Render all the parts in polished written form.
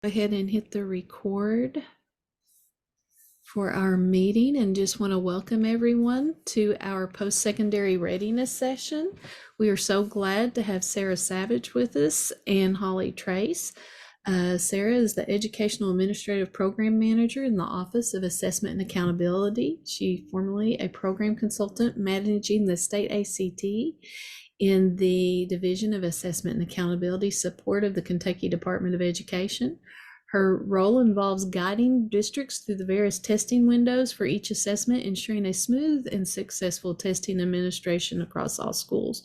Go ahead and hit the record for our meeting and just want to welcome everyone to our post-secondary readiness session. We are so glad to have Sarah Savage with us and Holly Trace. Sarah is the Educational Administrative Program Manager in the Office of Assessment and Accountability. She formerly a program consultant managing the state ACT in the Division of Assessment and Accountability support of the Kentucky Department of Education. Her role involves guiding districts through the various testing windows for each assessment, ensuring a smooth and successful testing administration across all schools.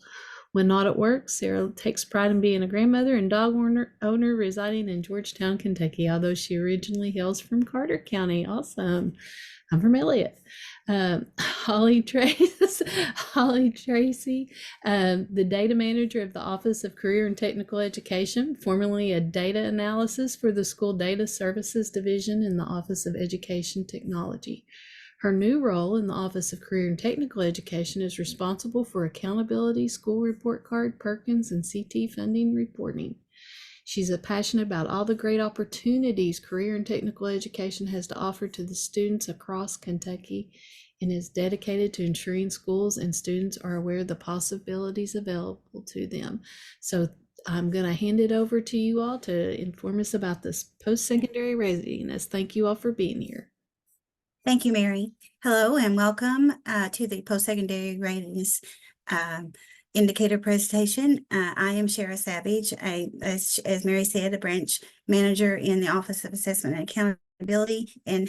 When not at work, Sarah takes pride in being a grandmother and dog owner residing in Georgetown, Kentucky, although she originally hails from Carter County. Awesome. I'm from Elliott. Holly Tracy, the data manager of the Office of Career and Technical Education, formerly a data analysis for the School Data Services Division in the Office of Education Technology. Her new role in the Office of Career and Technical Education is responsible for accountability, school report card, Perkins, and CT funding reporting. She's passionate about all the great opportunities career and technical education has to offer to the students across Kentucky and is dedicated to ensuring schools and students are aware of the possibilities available to them. So I'm going to hand it over to you all to inform us about this post-secondary readiness. Thank you all for being here. Thank you, Mary. Hello and welcome to the post-secondary readiness indicator presentation. I am Shara Savage, as Mary said, a branch manager in the Office of Assessment and Accountability, and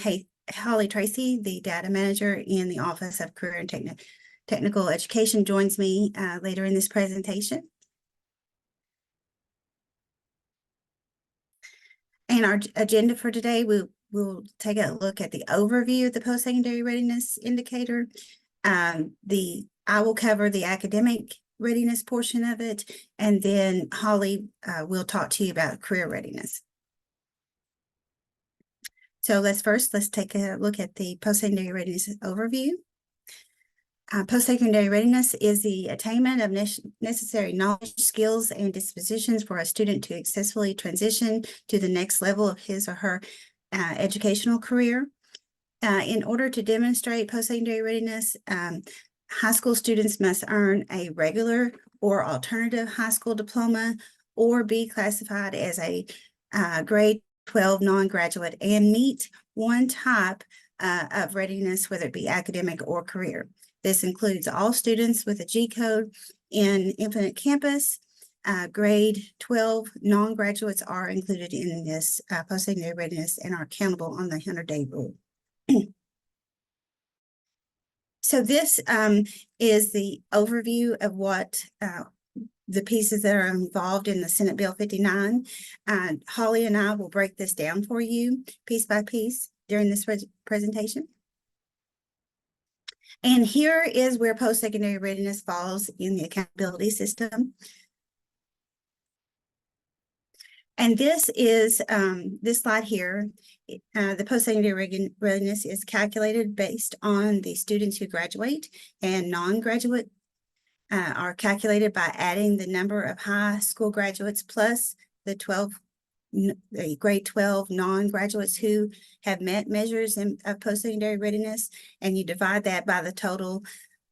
Holly Tracy, the data manager in the Office of Career and Technical Education, joins me later in this presentation. And our agenda for today, we'll take a look at the overview of the post-secondary readiness indicator. I will cover the academic readiness portion of it, and then Holly will talk to you about career readiness. So let's take a look at the post-secondary readiness overview. Post-secondary readiness is the attainment of necessary knowledge, skills, and dispositions for a student to successfully transition to the next level of his or her educational career. In order to demonstrate post-secondary readiness, high school students must earn a regular or alternative high school diploma or be classified as a grade 12 non-graduate and meet one type of readiness, whether it be academic or career. This includes all students with a G code in Infinite Campus. Grade 12 non-graduates are included in this post-secondary readiness and are accountable on the 100-day rule. So this is the overview of what the pieces that are involved in the Senate Bill 59. Holly and I will break this down for you piece by piece during this presentation. And here is where post-secondary readiness falls in the accountability system. And this is this slide here. The post-secondary readiness is calculated based on the students who graduate, and non-graduate are calculated by adding the number of high school graduates plus the grade 12 non-graduates who have met measures of post-secondary readiness, and you divide that by the total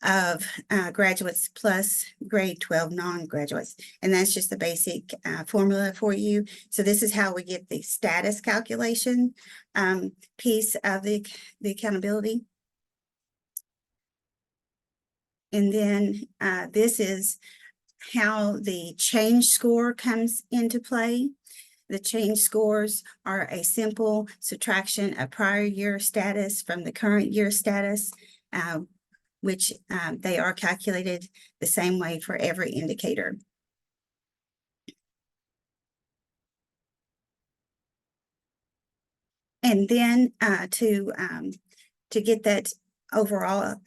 of graduates plus grade 12 non-graduates. And that's just the basic formula for you. So this is how we get the status calculation piece of the accountability. And then this is how the change score comes into play. The change scores are a simple subtraction of prior year status from the current year status, which they are calculated the same way for every indicator. And then to get that overall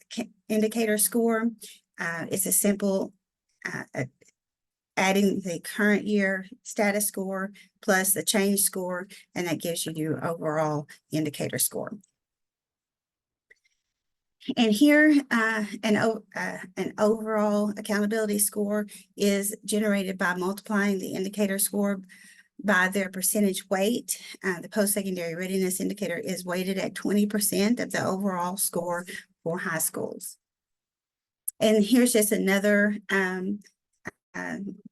indicator score, it's a simple adding the current year status score plus the change score, and that gives you your overall indicator score. And here, an overall accountability score is generated by multiplying the indicator score by their percentage weight. The post-secondary readiness indicator is weighted at 20% of the overall score for high schools. And here's just another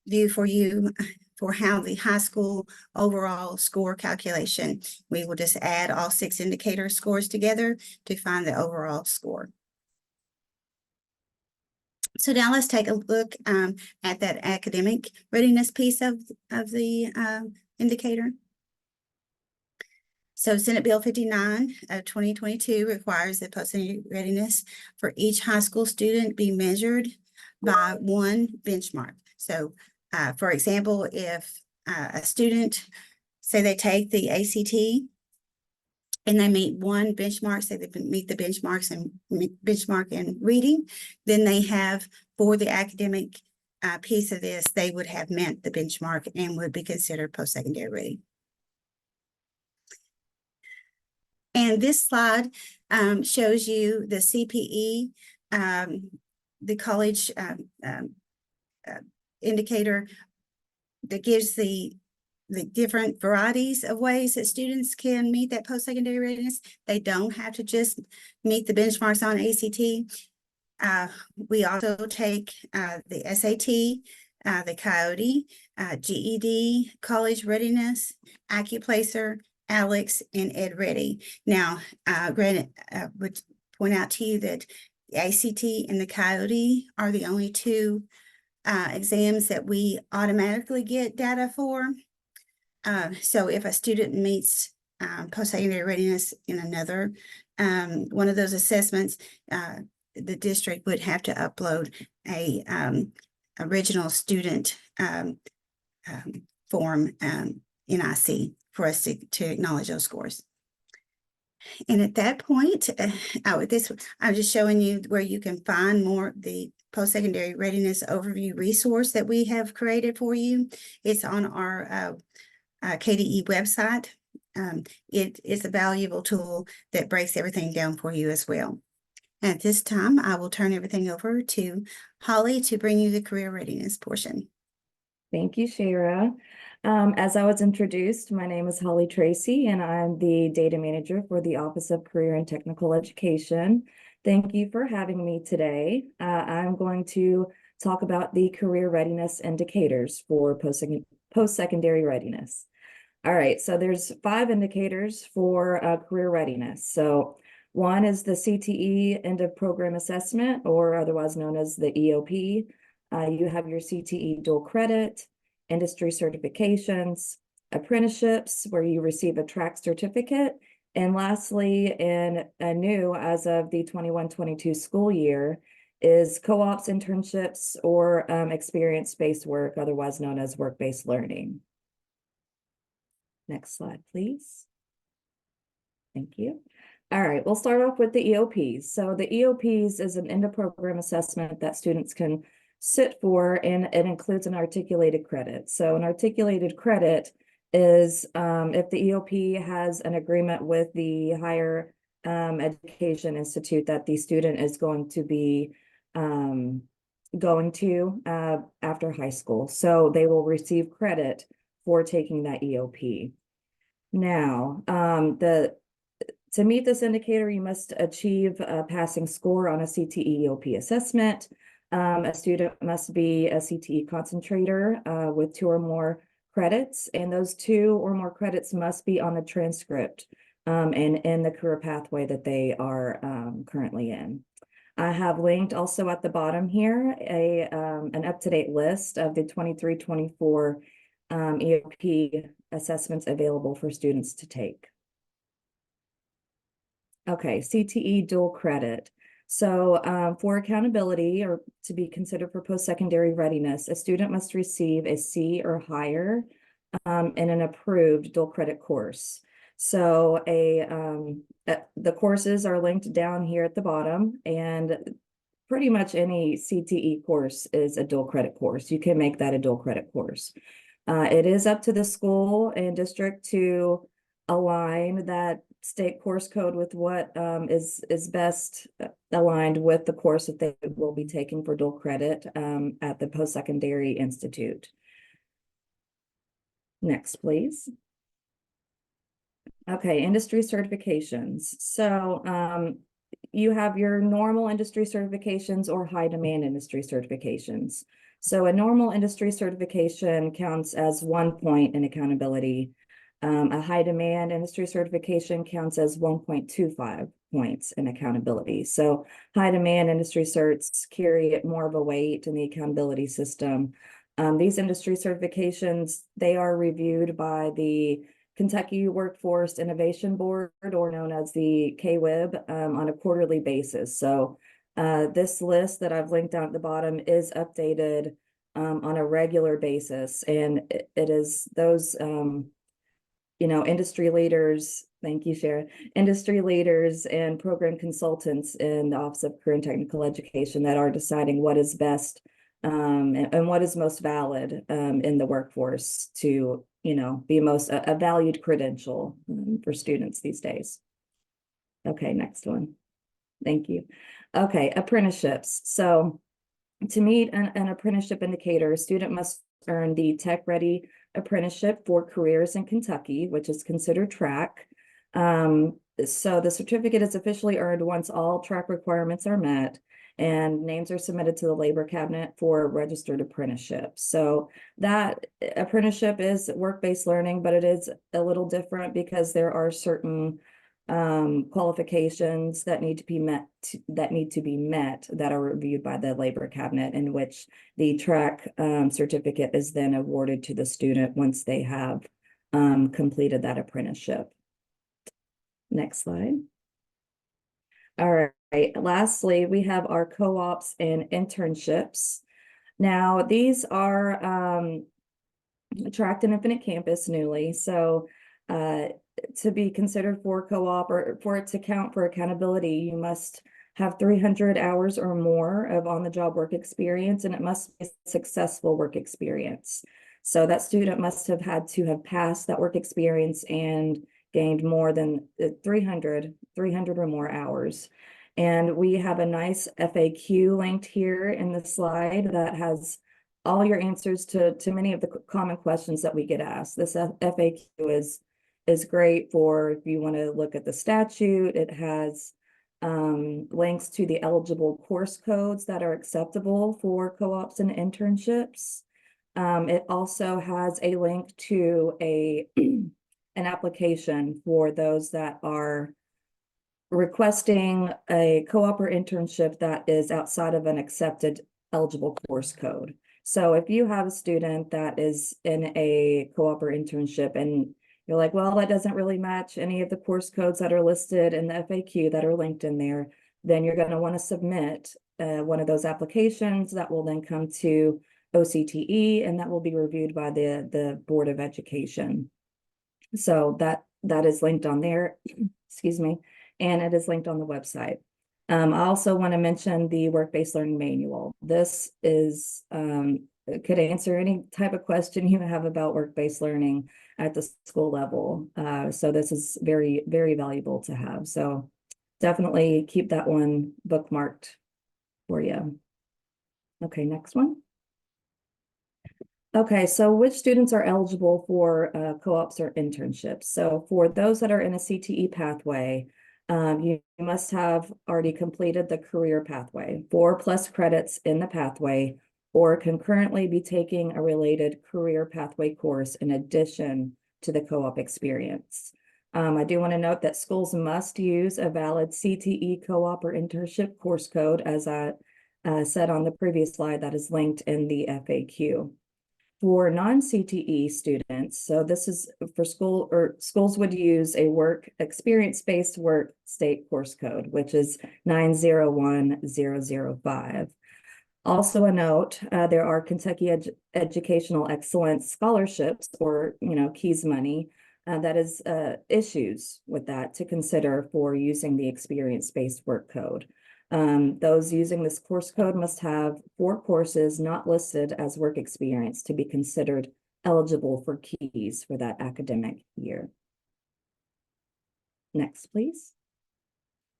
view for you for how the high school overall score calculation. We will just add all 6 indicator scores together to find the overall score. So now let's take a look at that academic readiness piece of the indicator. So Senate Bill 59 of 2022 requires that post-secondary readiness for each high school student be measured by one benchmark. So for example, if a student, say they take the ACT and they meet one benchmark, say they meet the benchmarks and benchmark in reading, then they have, for the academic piece of this, they would have met the benchmark and would be considered post-secondary ready. And this slide shows you the CPE, the college indicator that gives the different varieties of ways that students can meet that post-secondary readiness. They don't have to just meet the benchmarks on ACT. We also take the SAT, the Coyote, GED, college readiness, AccuPlacer, Alex, and EdReady. Now, granted, would point out to you that the ACT and the Coyote are the only 2 exams that we automatically get data for. So if a student meets post-secondary readiness in another one of those assessments, the district would have to upload a original student form NIC for us to acknowledge those scores. And at that point, I'm just showing you where you can find more the post-secondary readiness overview resource that we have created for you. It's on our KDE website. It is a valuable tool that breaks everything down for you as well. At this time, I will turn everything over to Holly to bring you the career readiness portion. Thank you, Shara. As I was introduced, my name is Holly Tracy, and I'm the data manager for the Office of Career and Technical Education. Thank you for having me today. I'm going to talk about the career readiness indicators for post-secondary readiness. All right, so there's 5 indicators for career readiness. So one is the CTE end of program assessment, or otherwise known as the EOP. You have your CTE dual credit, industry certifications, apprenticeships, where you receive a track certificate. And lastly, in new as of the 21-22 school year, is co-ops, internships, or experience-based work, otherwise known as work-based learning. Next slide, please. Thank you. All right, we'll start off with the EOPs. So the EOPs is an end of program assessment that students can sit for, and it includes an articulated credit. So an articulated credit is if the EOP has an agreement with the higher education institute that the student is going to be going to after high school. So they will receive credit for taking that EOP. Now, to meet this indicator, you must achieve a passing score on a CTE EOP assessment. A student must be a CTE concentrator with 2 or more credits, and those 2 or more credits must be on the transcript and in the career pathway that they are currently in. I have linked also at the bottom here an up-to-date list of the 23-24 EOP assessments available for students to take. Okay, CTE dual credit. So for accountability or to be considered for post-secondary readiness, a student must receive a C or higher in an approved dual credit course. So the courses are linked down here at the bottom, and pretty much any CTE course is a dual credit course. You can make that a dual credit course. It is up to the school and district to align that state course code with what is best aligned with the course that they will be taking for dual credit at the Post-Secondary Institute. Next, please. Okay, industry certifications. So you have your normal industry certifications or high demand industry certifications. So a normal industry certification counts as 1 point in accountability. A high demand industry certification counts as 1.25 points in accountability. So high demand industry certs carry more of a weight in the accountability system. These industry certifications, they are reviewed by the Kentucky Workforce Innovation Board, or known as the KWIB, on a quarterly basis. So this list that I've linked down at the bottom is updated on a regular basis, and it is those industry leaders, thank you, Sharon, industry leaders and program consultants in the Office of Career and Technical Education that are deciding what is best and what is most valid in the workforce to, be most a valued credential for students these days. Okay, next one. Thank you. Okay, apprenticeships. So to meet an apprenticeship indicator, a student must earn the Tech Ready Apprenticeship for Careers in Kentucky, which is considered track. So the certificate is officially earned once all track requirements are met and names are submitted to the labor cabinet for registered apprenticeship. So that apprenticeship is work-based learning, but it is a little different because there are certain qualifications that need to be met that are reviewed by the labor cabinet, in which the track certificate is then awarded to the student once they have completed that apprenticeship. Next slide. All right, lastly, we have our co-ops and internships. Now, these are tracked in Infinite Campus newly. So to be considered for co-op, or for it to count for accountability, you must have 300 hours or more of on-the-job work experience, and it must be a successful work experience. So that student must have had to have passed that work experience and gained more than 300 or more hours. And we have a nice FAQ linked here in the slide that has all your answers to many of the common questions that we get asked. This FAQ is great for if you want to look at the statute. It has links to the eligible course codes that are acceptable for co-ops and internships. It also has a link to an application for those that are requesting a co-op or internship that is outside of an accepted eligible course code. So if you have a student that is in a co-op or internship and you're like, well, that doesn't really match any of the course codes that are listed in the FAQ that are linked in there, then you're going to want to submit one of those applications that will then come to OCTE, and that will be reviewed by the Board of Education. So that is linked on there, excuse me, and it is linked on the website. I also want to mention the work-based learning manual. This is could answer any type of question you have about work-based learning at the school level. So this is very, very valuable to have. So definitely keep that one bookmarked for you. Okay, next one. Okay, so which students are eligible for co-ops or internships? So for those that are in a CTE pathway, you must have already completed the career pathway, 4+ credits in the pathway, or concurrently be taking a related career pathway course in addition to the co-op experience. I do want to note that schools must use a valid CTE co-op or internship course code, as I said on the previous slide, that is linked in the FAQ. For non-CTE students, so this is for schools would use a work experience-based work state course code, which is 901005. Also a note, there are Kentucky Educational Excellence Scholarships, or KEYS money, that is issues with that to consider for using the experience-based work code. Those using this course code must have 4 courses not listed as work experience to be considered eligible for KEYS for that academic year. Next, please.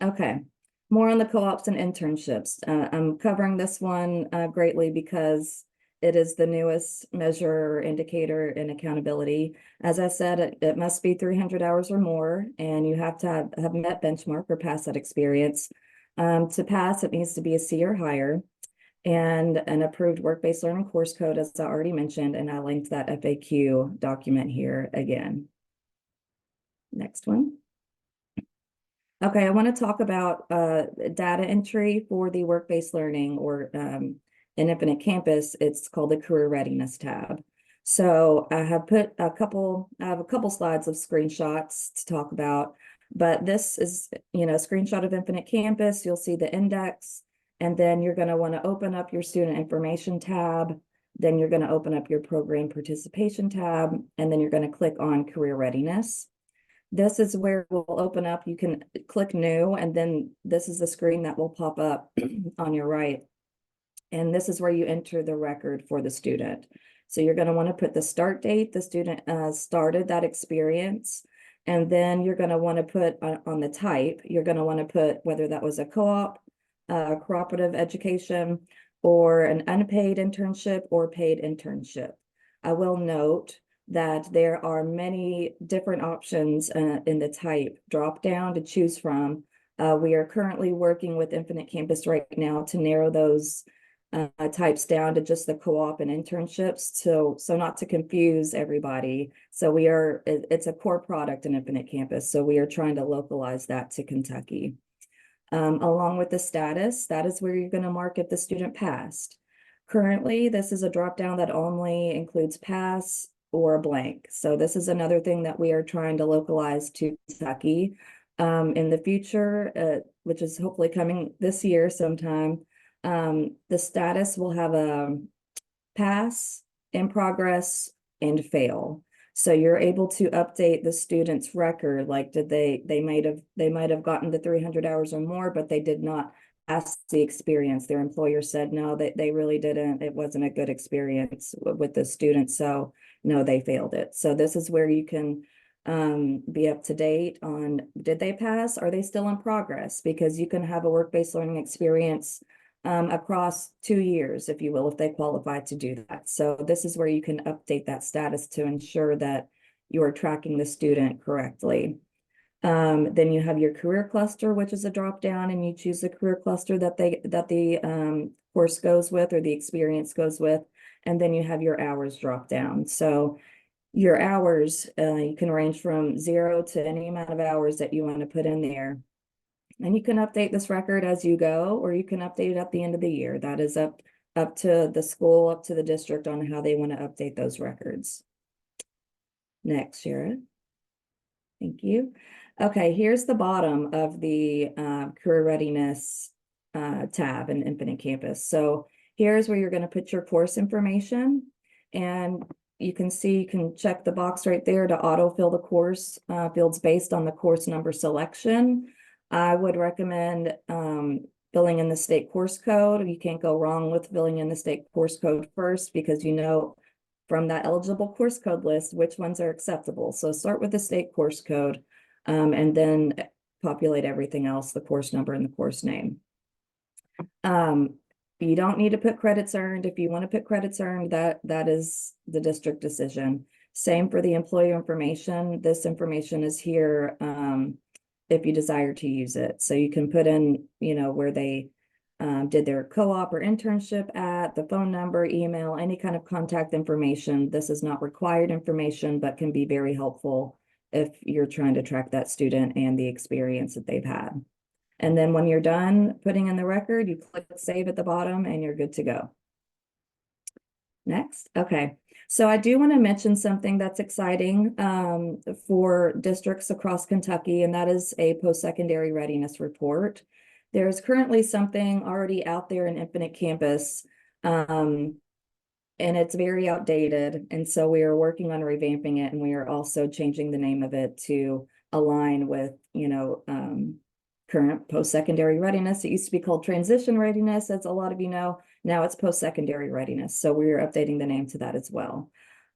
Okay, more on the co-ops and internships. I'm covering this one greatly because it is the newest measure, indicator in accountability. As I said, it must be 300 hours or more, and you have to have met benchmark or pass that experience. To pass, it needs to be a C or higher, and an approved work-based learning course code, as I already mentioned, and I linked that FAQ document here again. Next one. Okay, I want to talk about data entry for the work-based learning, or in Infinite Campus, it's called the Career Readiness tab. So I have a couple slides of screenshots to talk about, but this is, a screenshot of Infinite Campus. You'll see the index, and then you're going to want to open up your student information tab. Then you're going to open up your program participation tab, and then you're going to click on Career Readiness. This is where we'll open up. You can click new, and then this is the screen that will pop up on your right. And this is where you enter the record for the student. So you're going to want to put the start date the student started that experience. And then you're going to want to put on the type, you're going to want to put whether that was a co-op, cooperative education, or an unpaid internship or paid internship. I will note that there are many different options in the type drop down to choose from. We are currently working with Infinite Campus right now to narrow those types down to just the co-op and internships, so not to confuse everybody. So it's a core product in Infinite Campus, so we are trying to localize that to Kentucky. Along with the status, that is where you're going to mark if the student passed. Currently, this is a drop down that only includes pass or a blank. So this is another thing that we are trying to localize to Kentucky. In the future, which is hopefully coming this year sometime, the status will have a pass, in progress, and fail. So you're able to update the student's record, like they might have gotten the 300 hours or more, but they did not pass the experience. Their employer said no, they really didn't. It wasn't a good experience with the student, so no, they failed it. So this is where you can be up to date on, did they pass? Are they still in progress? Because you can have a work-based learning experience across 2 years, if you will, if they qualify to do that. So this is where you can update that status to ensure that you are tracking the student correctly. Then you have your career cluster, which is a drop down, and you choose the career cluster that the course goes with, or the experience goes with. And then you have your hours drop down. So your hours, you can range from 0 to any amount of hours that you want to put in there. And you can update this record as you go, or you can update it at the end of the year. That is up to the school, up to the district on how they want to update those records. Next, Sharon. Thank you. Okay, here's the bottom of the Career Readiness tab in Infinite Campus. So here's where you're going to put your course information, and you can see, you can check the box right there to autofill the course fields based on the course number selection. I would recommend filling in the state course code. You can't go wrong with filling in the state course code first, because you know from that eligible course code list which ones are acceptable. So start with the state course code and then populate everything else, the course number and the course name. You don't need to put credits earned. If you want to put credits earned, that is the district decision. Same for the employer information. This information is here if you desire to use it. So you can put in, where they did their co-op or internship at, the phone number, email, any kind of contact information. This is not required information, but can be very helpful if you're trying to track that student and the experience that they've had. And then when you're done putting in the record, you click save at the bottom and you're good to go. Next. Okay. So I do want to mention something that's exciting for districts across Kentucky, and that is a post-secondary readiness report. There's currently something already out there in Infinite Campus, and it's very outdated. And so we are working on revamping it, and we are also changing the name of it to align with, current post-secondary readiness. It used to be called transition readiness, as a lot of you know. Now it's post-secondary readiness. So we're updating the name to that as well.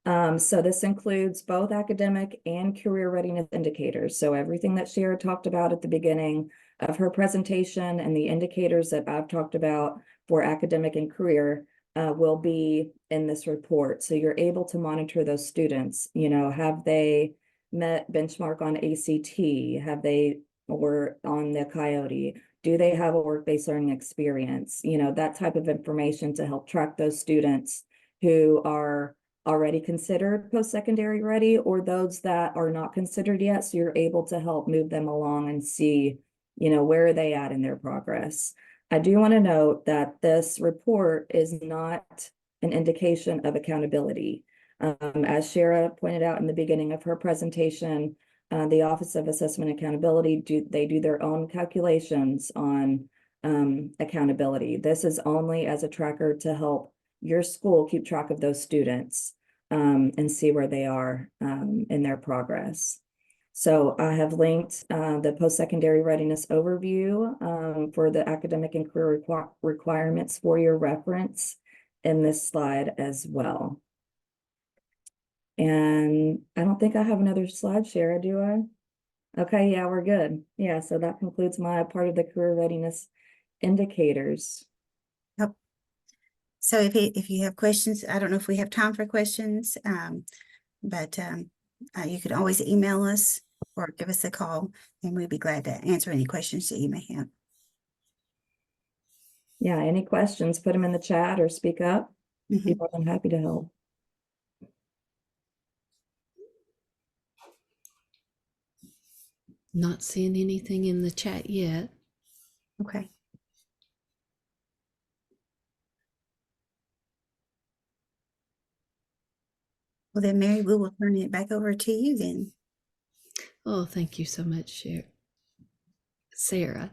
So this includes both academic and career readiness indicators. So everything that Shara talked about at the beginning of her presentation and the indicators that I've talked about for academic and career, will be in this report. So you're able to monitor those students. You know, have they met benchmark on ACT? Have they or on the Coyote? Do they have a work-based learning experience? You know, that type of information to help track those students who are already considered post-secondary ready or those that are not considered yet. So you're able to help move them along and see, you know, where are they at in their progress. I do want to note that this report is not an indication of accountability. As Shara pointed out in the beginning of her presentation, the Office of Assessment Accountability, they do their own calculations on accountability. This is only as a tracker to help your school keep track of those students and see where they are in their progress. So I have linked the post-secondary readiness overview for the academic and career requirements for your reference in this slide as well. And I don't think I have another slide, Shara, do I? Okay, yeah, we're good. Yeah, so that concludes my part of the career readiness indicators. Yep. So if you have questions, I don't know if we have time for questions, but you could always email us or give us a call, and we'd be glad to answer any questions that you may have. Yeah, any questions, put them in the chat or speak up. Be more than happy to help. Not seeing anything in the chat yet. Okay. Well, then, Mary, we will turn it back over to you then. Oh, thank you so much, Sarah.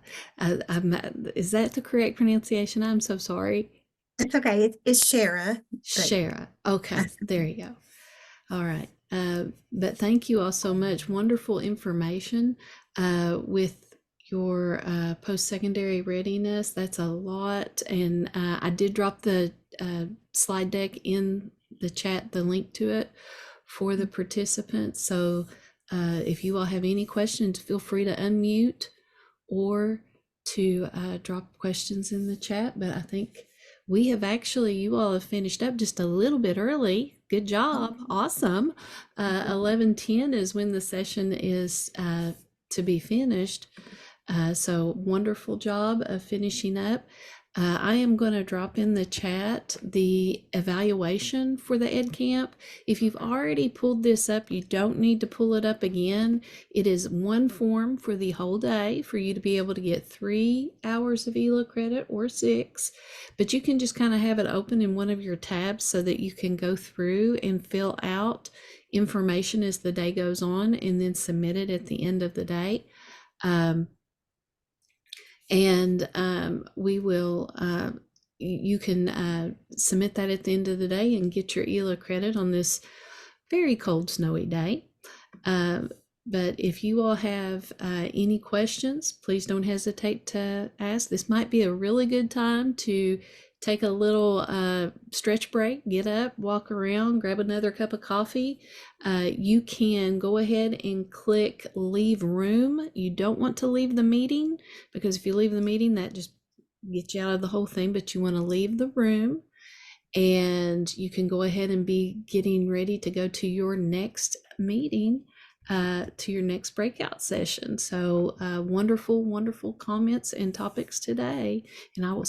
Is that the correct pronunciation? I'm so sorry. It's okay. It's Shara. Shara. Okay, there you go. All right. But thank you all so much. Wonderful information with your post-secondary readiness. That's a lot. And I did drop the slide deck in the chat, the link to it for the participants. So if you all have any questions, feel free to unmute or to drop questions in the chat. But I think we have actually, you all have finished up just a little bit early. Good job. Awesome. 11:10 is when the session is to be finished. So wonderful job of finishing up. I am going to drop in the chat the evaluation for the EdCamp. If you've already pulled this up, you don't need to pull it up again. It is one form for the whole day for you to be able to get 3 hours of ELA credit or 6, but you can just kind of have it open in one of your tabs so that you can go through and fill out information as the day goes on and then submit it at the end of the day. We will, you can submit that at the end of the day and get your ELA credit on this very cold, snowy day. But if you all have any questions, please don't hesitate to ask. This might be a really good time to take a little stretch break, get up, walk around, grab another cup of coffee. You can go ahead and click leave room. You don't want to leave the meeting, because if you leave the meeting, that just gets you out of the whole thing, but you want to leave the room. And you can go ahead and be getting ready to go to your next meeting, to your next breakout session. So wonderful, wonderful comments and topics today. And I will